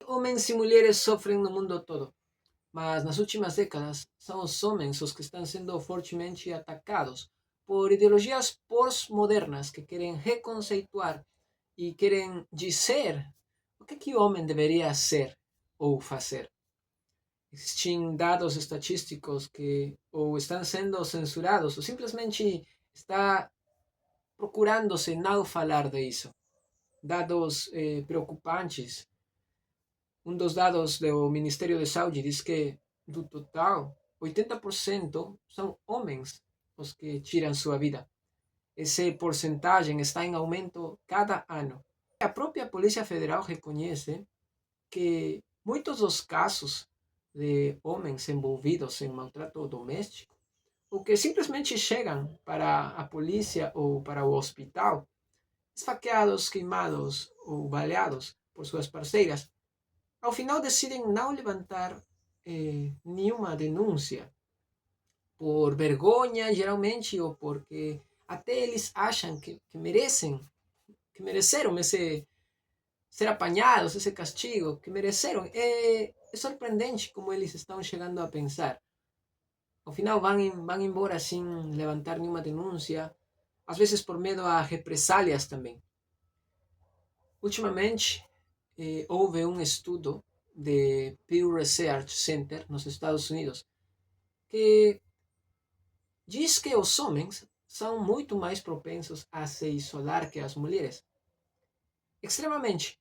Homens e mulheres sofrem no mundo todo, mas nas últimas décadas são os homens os que estão sendo fortemente atacados por ideologias pós-modernas que querem reconceituar e querem dizer o que o homem deveria ser ou fazer. Existem dados estatísticos que ou estão sendo censurados ou simplesmente está procurando-se não falar de isso. Dados preocupantes. Um dos dados do Ministério de Saúde diz que, do total, 80% são homens os que tiram sua vida. Essa porcentagem está em aumento cada ano. A própria Polícia Federal reconhece que muitos dos casos de homens envolvidos em maltrato doméstico, ou que simplesmente chegam para a polícia ou para o hospital, esfaqueados, queimados ou baleados por suas parceiras, ao final decidem não levantar nenhuma denúncia por vergonha, geralmente, ou porque até eles acham que mereceram esse ser apanhados, esse castigo, que mereceram. É surpreendente como eles estão chegando a pensar. Ao final vão embora sem levantar nenhuma denúncia, às vezes por medo a represálias também. Ultimamente, houve um estudo de Pew Research Center nos Estados Unidos que diz que os homens são muito mais propensos a se isolar que as mulheres. Extremamente.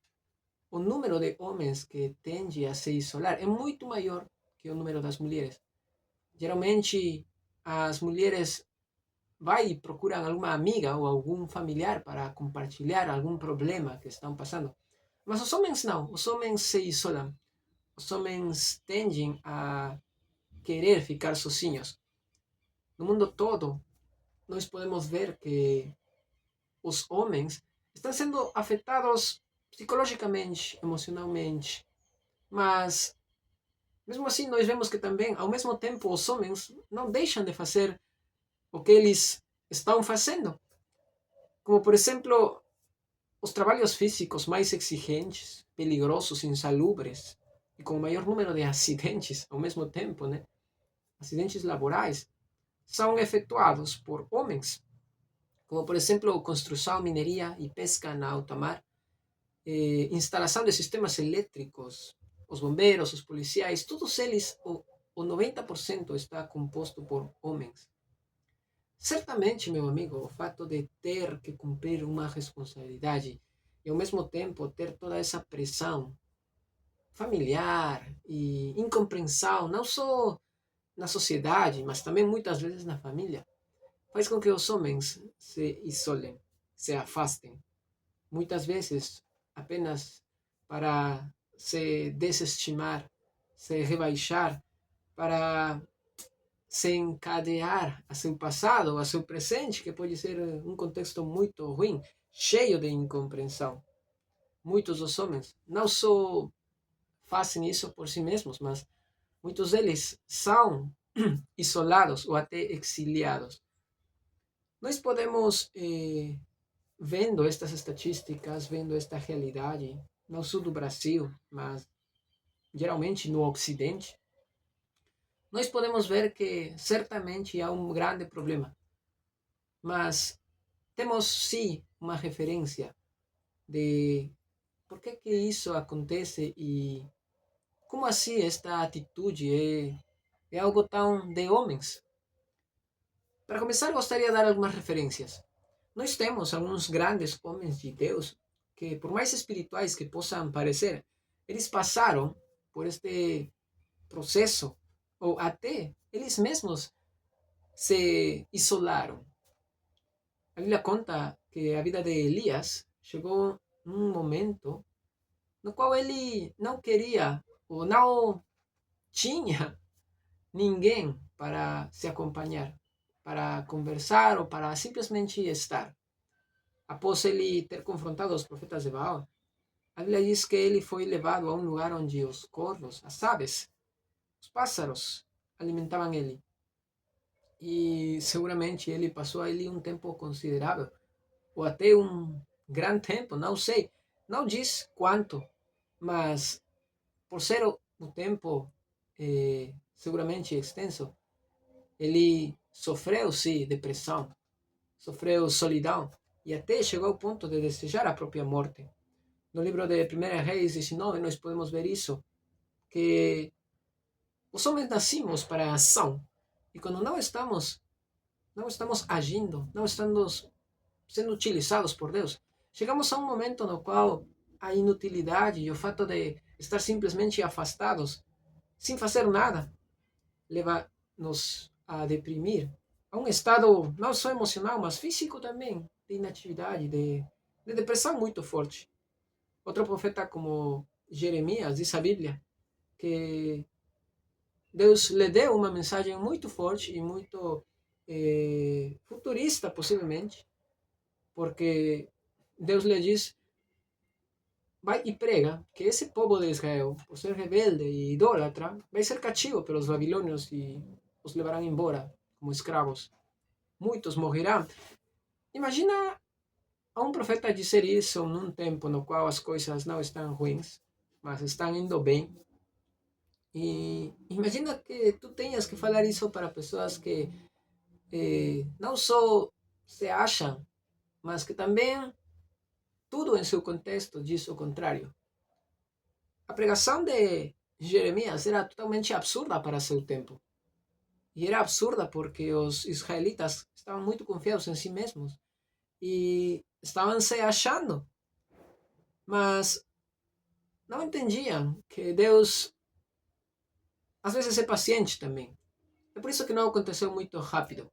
O número de homens que tende a se isolar é muito maior que o número das mulheres. Geralmente, as mulheres vai e procuram alguma amiga ou algum familiar para compartilhar algum problema que estão passando. Mas os homens não. Os homens se isolam. Os homens tendem a querer ficar sozinhos. No mundo todo, nós podemos ver que os homens estão sendo afetados psicologicamente, emocionalmente. Mas, mesmo assim, nós vemos que também, ao mesmo tempo, os homens não deixam de fazer o que eles estão fazendo. Como, por exemplo, os trabalhos físicos mais exigentes, peligrosos, insalubres e com o maior número de acidentes ao mesmo tempo, né? Acidentes laborais, são efetuados por homens, como por exemplo construção, mineria e pesca na alta mar, instalação de sistemas elétricos, os bombeiros, os policiais, todos eles, o 90% está composto por homens. Certamente, meu amigo, o fato de ter que cumprir uma responsabilidade e ao mesmo tempo ter toda essa pressão familiar e incompreensão, não só na sociedade, mas também muitas vezes na família, faz com que os homens se isolem, se afastem. Muitas vezes apenas para se desestimar, se rebaixar, para se encadear a seu passado, a seu presente, que pode ser um contexto muito ruim, cheio de incompreensão. Muitos dos homens não só fazem isso por si mesmos, mas muitos deles são isolados ou até exiliados. Nós podemos, vendo estas estatísticas, vendo esta realidade, no sul do Brasil, mas geralmente no Ocidente, nós podemos ver que certamente há um grande problema. Mas temos sim uma referência de por que isso acontece e como assim esta atitude é algo tão de homens. Para começar, gostaria de dar algumas referências. Nós temos alguns grandes homens de Deus que, por mais espirituais que possam parecer, eles passaram por este processo, ou até eles mesmos se isolaram. A Bíblia conta que a vida de Elias chegou num momento no qual ele não queria ou não tinha ninguém para se acompanhar, para conversar ou para simplesmente estar. Após ele ter confrontado os profetas de Baal, a Bíblia diz que ele foi levado a um lugar onde os corvos, as aves, os pássaros alimentavam ele. E seguramente ele passou ali um tempo considerável, ou até um grande tempo, não sei. Não diz quanto, mas por ser um tempo seguramente extenso, ele sofreu, sim, depressão, sofreu solidão e até chegou ao ponto de desejar a própria morte. No livro de 1 Reis 19, nós podemos ver isso, que os homens nascimos para a ação e quando não estamos agindo, não estamos sendo utilizados por Deus, chegamos a um momento no qual a inutilidade e o fato de estar simplesmente afastados, sem fazer nada, leva-nos a deprimir, a um estado não só emocional, mas físico também, de inatividade, de depressão muito forte. Outro profeta como Jeremias, diz a Bíblia, que Deus lhe deu uma mensagem muito forte e muito futurista, possivelmente, porque Deus lhe diz: vai e prega que esse povo de Israel, por ser rebelde e idólatra, vai ser cativo pelos babilônios e os levarão embora como escravos. Muitos morrerão. Imagina a um profeta dizer isso num tempo no qual as coisas não estão ruins, mas estão indo bem. E imagina que tu tenhas que falar isso para pessoas que não só se acham, mas que também tudo em seu contexto diz o contrário. A pregação de Jeremias era totalmente absurda para seu tempo. E era absurda porque os israelitas estavam muito confiados em si mesmos e estavam se achando, mas não entendiam que Deus às vezes é paciente também. É por isso que não aconteceu muito rápido.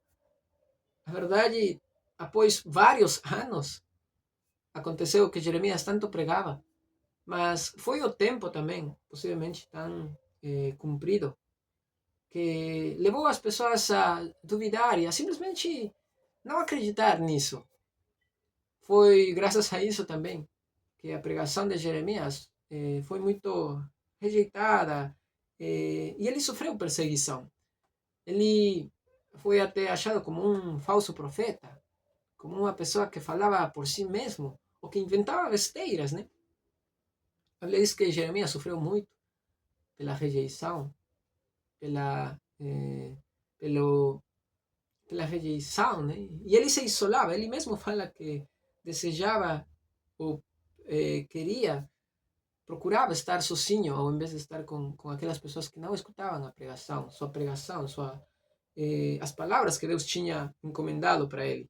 Na verdade, após vários anos, aconteceu que Jeremias tanto pregava, mas foi o tempo também, possivelmente tão cumprido, que levou as pessoas a duvidar e a simplesmente não acreditar nisso. Foi graças a isso também que a pregação de Jeremias foi muito rejeitada e ele sofreu perseguição. Ele foi até achado como um falso profeta, como uma pessoa que falava por si mesmo, ou que inventava besteiras, né? A Bíblia diz que Jeremias sofreu muito pela rejeição, pela, pelo, pela rejeição, né? E ele se isolava, ele mesmo fala que desejava ou queria, procurava estar sozinho, ao invés de estar com aquelas pessoas que não escutavam a pregação, as palavras que Deus tinha encomendado para ele.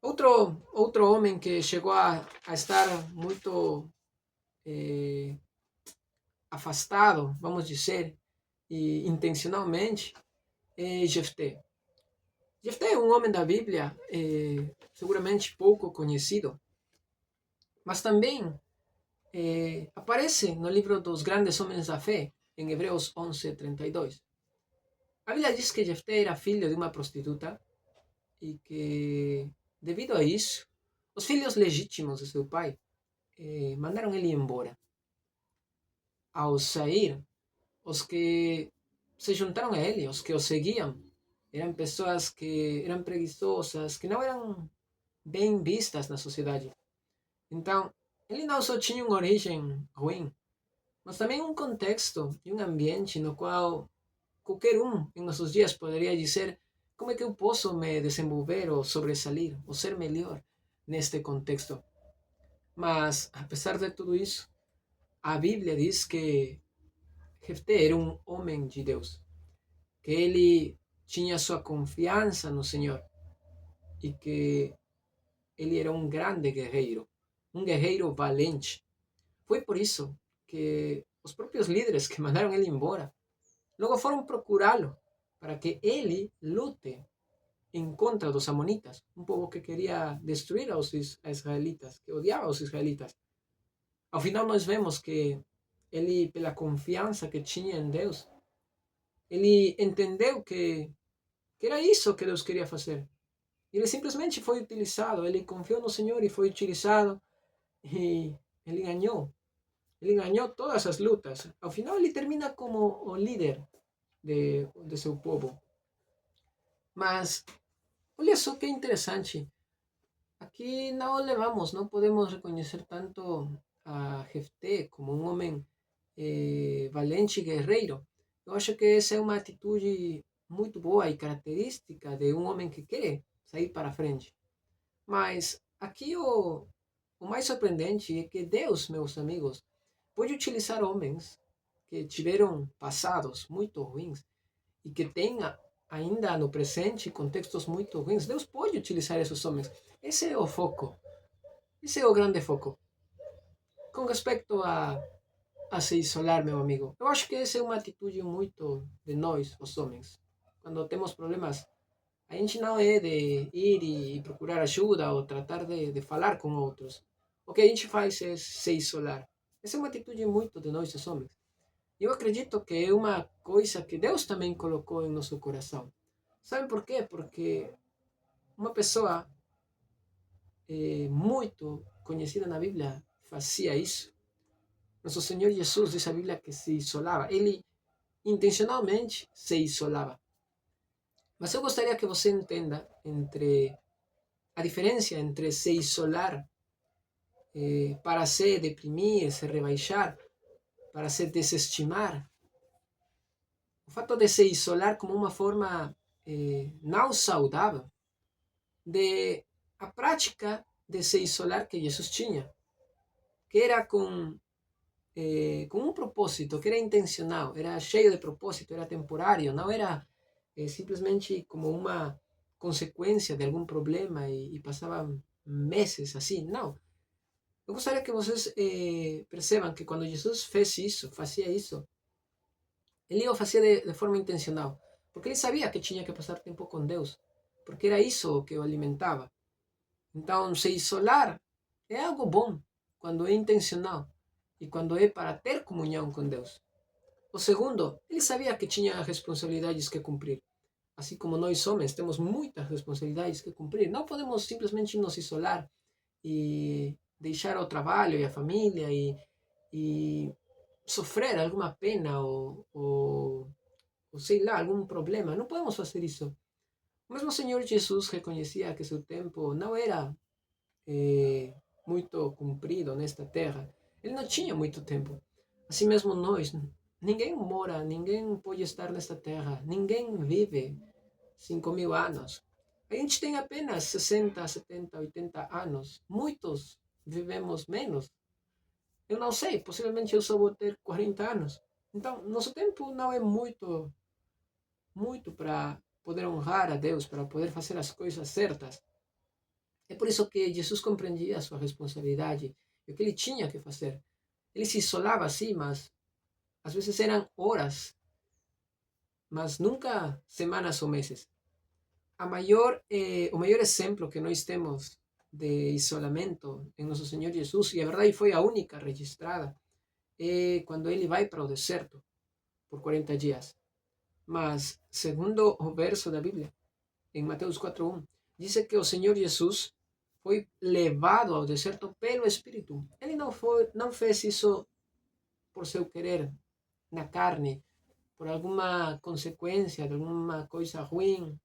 Outro homem que chegou a estar muito afastado, vamos dizer, e intencionalmente, é Jefté. Jefté é um homem da Bíblia, seguramente pouco conhecido, mas também aparece no livro dos grandes homens da fé, em Hebreus 11:32. A Bíblia diz que Jefté era filho de uma prostituta e que, devido a isso, os filhos legítimos de seu pai mandaram ele embora. Ao sair, os que se juntaram a ele, os que o seguiam, eram pessoas que eram preguiçosas, que não eram bem vistas na sociedade. Então, ele não só tinha uma origem ruim, mas também um contexto e um ambiente no qual qualquer um em nossos dias poderia dizer: como é que eu posso me desenvolver ou sobressalir ou ser melhor neste contexto? Mas, apesar de tudo isso, a Bíblia diz que Jefté era um homem de Deus, que ele tinha sua confiança no Senhor e que ele era um grande guerreiro, um guerreiro valente. Foi por isso que os próprios líderes que mandaram ele embora logo foram procurá-lo para que ele lute em contra dos amonitas, um povo que queria destruir aos israelitas, que odiava aos israelitas. Ao final nós vemos que ele, pela confiança que tinha em Deus, ele entendeu que era isso que Deus queria fazer. Ele simplesmente foi utilizado, ele confiou no Senhor e foi utilizado e ele ganhou. Ele ganhou todas as lutas. Ao final ele termina como o líder de seu povo. Mas olha só que interessante. Aqui não podemos reconhecer tanto a Jefté como um homem valente e guerreiro. Eu acho que essa é uma atitude muito boa e característica de um homem que quer sair para frente. Mas aqui o mais surpreendente é que Deus, meus amigos, pode utilizar homens que tiveram passados muito ruins e que têm ainda no presente contextos muito ruins. Deus pode utilizar esses homens. Esse é o foco. Esse é o grande foco. Com respecto a se isolar, meu amigo, eu acho que essa é uma atitude muito de nós, os homens. Quando temos problemas, a gente não é de ir e procurar ajuda ou tratar de falar com outros. O que a gente faz é se isolar. Essa é uma atitude muito de nós, os homens. Eu acredito que é uma coisa que Deus também colocou em nosso coração. Sabe por quê? Porque uma pessoa muito conhecida na Bíblia fazia isso. Nosso Senhor Jesus diz a Bíblia que se isolava. Ele intencionalmente se isolava. Mas eu gostaria que você entenda entre a diferença entre se isolar para se deprimir, se rebaixar, para se desestimar. O fato de se isolar como uma forma não saudável de a prática de se isolar que Jesus tinha, que era com um propósito, que era intencional, era cheio de propósito, era temporário, não era simplesmente como uma consequência de algum problema e passava meses assim, não. Eu gostaria que vocês percebam que quando Jesus fez isso, fazia isso, ele o fazia de forma intencional, porque ele sabia que tinha que passar tempo com Deus, porque era isso que o alimentava. Então, se isolar é algo bom quando é intencional e quando é para ter comunhão com Deus. O segundo, ele sabia que tinha responsabilidades que cumprir. Assim como nós homens temos muitas responsabilidades que cumprir. Não podemos simplesmente nos isolar e deixar o trabalho e a família e sofrer alguma pena ou sei lá, algum problema. Não podemos fazer isso. O mesmo Senhor Jesus reconhecia que seu tempo não era muito cumprido nesta terra. Ele não tinha muito tempo. Assim mesmo nós, ninguém mora, ninguém pode estar nesta terra, ninguém vive 5.000 anos. A gente tem apenas 60, 70, 80 anos. Muitos vivemos menos. Eu não sei, possivelmente eu só vou ter 40 anos. Então, nosso tempo não é muito para poder honrar a Deus, para poder fazer as coisas certas. É por isso que Jesus compreendia a sua responsabilidade e o que ele tinha que fazer. Ele se isolava assim, mas às vezes eram horas, mas nunca semanas ou meses. O maior exemplo que nós temos de isolamento em nosso Senhor Jesus, e a verdade foi a única registrada, é quando ele vai para o deserto por 40 dias. Mas, segundo o verso da Bíblia, em Mateus 4:1, diz que o Senhor Jesus foi levado ao deserto pelo Espírito. Ele não fez isso por seu querer, na carne, por alguma consequência de alguma coisa ruim,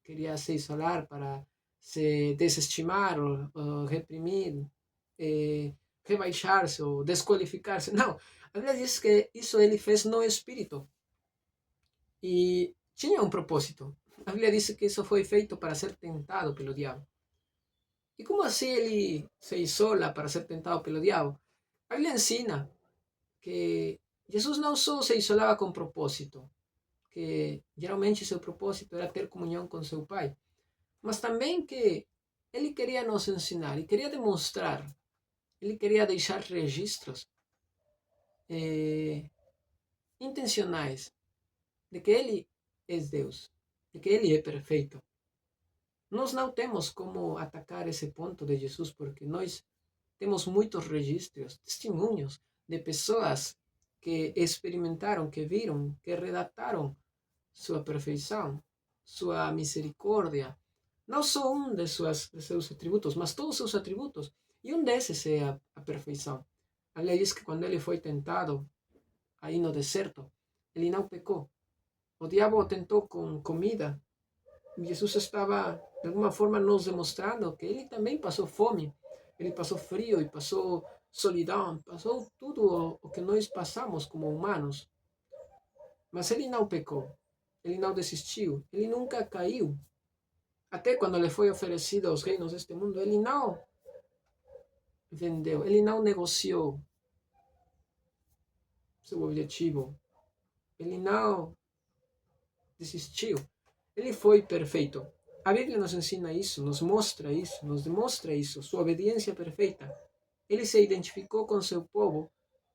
queria se isolar para se desestimar ou reprimir, rebaixar-se ou desqualificar-se. Não, a Bíblia diz que isso ele fez no Espírito e tinha um propósito. A Bíblia diz que isso foi feito para ser tentado pelo diabo. E como assim ele se isola para ser tentado pelo diabo? A Bíblia ensina que Jesus não só se isolava com propósito, que geralmente seu propósito era ter comunhão com seu Pai, mas também que ele queria nos ensinar e queria demonstrar, ele queria deixar registros intencionais de que ele é Deus, de que ele é perfeito. Nós não temos como atacar esse ponto de Jesus porque nós temos muitos registros, testemunhos de pessoas que experimentaram, que viram, que redataram sua perfeição, sua misericórdia, não só um de seus atributos, mas todos os seus atributos. E um desses é a perfeição. A Bíblia diz que quando ele foi tentado, aí no deserto, ele não pecou. O diabo o tentou com comida. Jesus estava, de alguma forma, nos demonstrando que ele também passou fome, ele passou frio e passou solidão, passou tudo o que nós passamos como humanos. Mas ele não pecou, ele não desistiu, ele nunca caiu. Até quando lhe foi oferecido aos reinos deste mundo, ele não vendeu, ele não negociou seu objetivo, ele não desistiu. Ele foi perfeito. A Bíblia nos ensina isso, nos mostra isso, nos demonstra isso, sua obediência perfeita. Ele se identificou com seu povo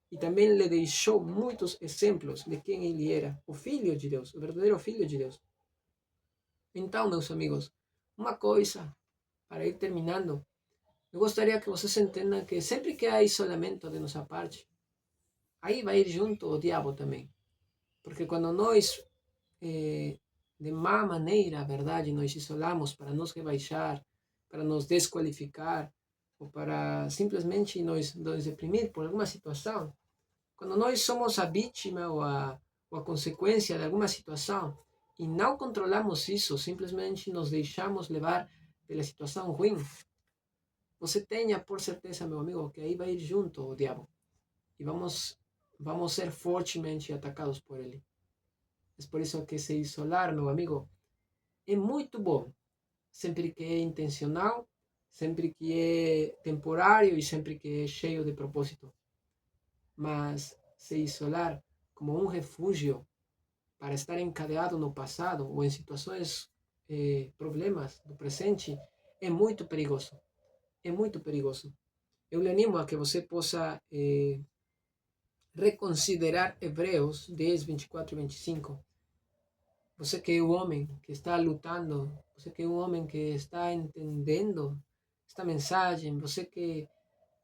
e também lhe deixou muitos exemplos de quem ele era, o Filho de Deus, o verdadeiro Filho de Deus. Então, meus amigos, uma coisa, para ir terminando, eu gostaria que vocês entendam que sempre que há isolamento de nossa parte, aí vai ir junto o diabo também. Porque quando nós, de má maneira, a verdade, nos isolamos para nos rebaixar, para nos desqualificar, ou para simplesmente nos deprimir por alguma situação, quando nós somos a vítima ou a consequência de alguma situação e não controlamos isso, simplesmente nos deixamos levar pela situação ruim, você tenha por certeza, meu amigo, que aí vai ir junto o diabo. E vamos ser fortemente atacados por ele. É por isso que se isolar, meu amigo, é muito bom. Sempre que é intencional, sempre que é temporário e sempre que é cheio de propósito. Mas se isolar como um refúgio para estar encadeado no passado ou em situações, problemas do presente, é muito perigoso. É muito perigoso. Eu lhe animo a que você possa reconsiderar Hebreus 10, 24 e 25. Você que é o homem que está lutando, você que é o homem que está entendendo esta mensagem, você que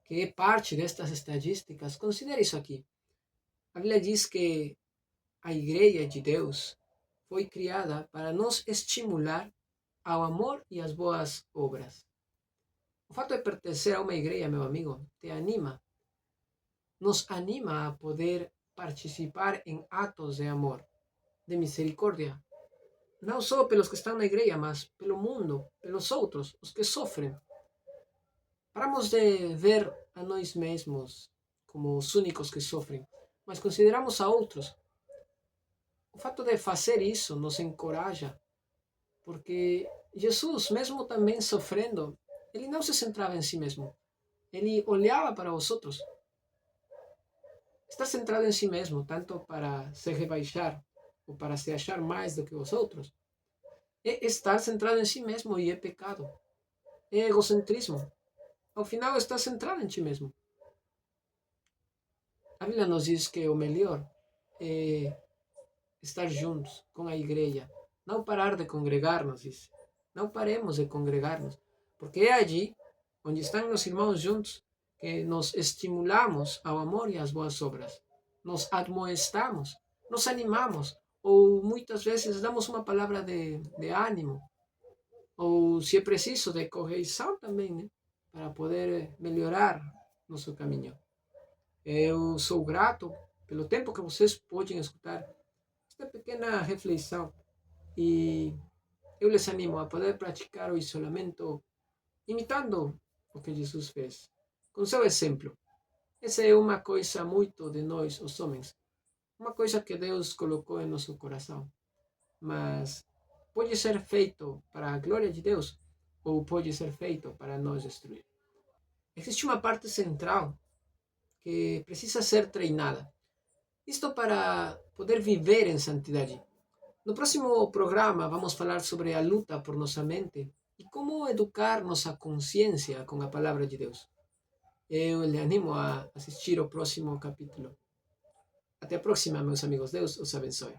é parte destas estatísticas, considere isso aqui. A Bíblia diz que a Igreja de Deus foi criada para nos estimular ao amor e às boas obras. O fato de pertencer a uma igreja, meu amigo, te anima, nos anima a poder participar em atos de amor, de misericordia, não só pelos que estão na igreja, mas pelo mundo, pelos outros, os que sofrem. Paramos de ver a nós mesmos como os únicos que sofrem, mas consideramos a outros. O fato de fazer isso nos encoraja, porque Jesus, mesmo também sofrendo, ele não se centrava em si mesmo. Ele olhava para os outros. Estar centrado em si mesmo, tanto para se rebaixar ou para se achar mais do que os outros, é estar centrado em si mesmo e é pecado. É egocentrismo. Ao final, está centrado em ti mesmo. A Bíblia nos diz que o melhor é estar juntos com a igreja. Não parar de congregar-nos, diz. Não paremos de congregar-nos. Porque é allí, onde estão os irmãos juntos, que nos estimulamos ao amor e às boas obras. Nos admoestamos, nos animamos, ou muitas vezes damos uma palavra de ânimo, ou se é preciso, de correção também, né? Para poder melhorar nosso caminho. Eu sou grato pelo tempo que vocês podem escutar esta pequena reflexão e eu les animo a poder praticar o isolamento imitando o que Jesus fez, com seu exemplo. Essa é uma coisa muito de nós, os homens, uma coisa que Deus colocou em nosso coração, mas pode ser feito para a glória de Deus ou pode ser feito para nos destruir. Existe uma parte central que precisa ser treinada. Isto para poder viver em santidade. No próximo programa vamos falar sobre a luta por nossa mente e como educar nossa consciência com a palavra de Deus. Eu lhe animo a assistir o próximo capítulo. Até a próxima, meus amigos. Deus os abençoe.